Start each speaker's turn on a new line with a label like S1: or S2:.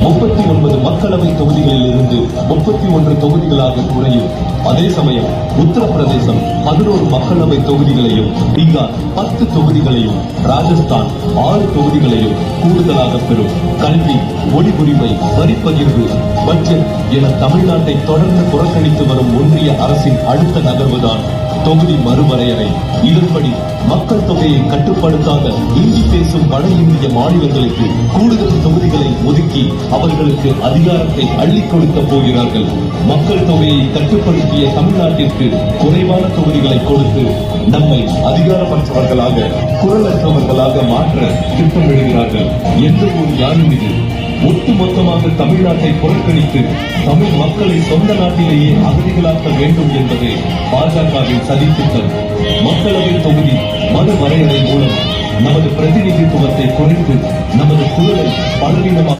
S1: 39 மக்களவை தொகுதிகளில் இருந்து 31 தொகுதிகளாக குறையும். அதே சமயம் உத்தரப்பிரதேசம் 11 மக்களவை தொகுதிகளையும், பீகார் 10 தொகுதிகளையும், ராஜஸ்தான் 6 தொகுதிகளையும் கூடுதலாக பெறும். கல்வி, ஒளிபுரிமை, வரிப்பகிர்வு, பட்ஜெட் என தமிழ்நாட்டை தொடர்ந்து புறக்கணித்து வரும் ஒன்றிய அரசின் அடுத்த நகர்வுதான் தொகுதி மறுவரையறை. இதன்படி மக்கள் தொகையை கட்டுப்படுத்தாத இந்தி பேசும் வட இந்திய மாநிலங்களுக்கு கூடுதல் தொகுதிகளை ஒதுக்கி அவர்களுக்கு அதிகாரத்தை அள்ளிக் கொடுக்க போகிறார்கள். மக்கள் தொகையை கட்டுப்படுத்திய தமிழ்நாட்டிற்கு குறைவான தொகுதிகளை கொடுத்து நம்மை அதிகாரமற்றவர்களாக, குரலற்றவர்களாக மாற்ற திட்டமிடுகிறார்கள். எந்த ஒரு யாரும் இது ஒட்டுமொத்தமாக தமிழ்நாட்டை புறக்கணித்து தமிழ் மக்களை சொந்த நாட்டிலேயே அகதிகளாக்க வேண்டும் என்பதே பாஜகவின் சதித்திட்டம். மக்களவை தொகுதி மறுவரையறை மூலம் நமது பிரதிநிதித்துவத்தை குறைத்து நமது குரலை பலவீனமாக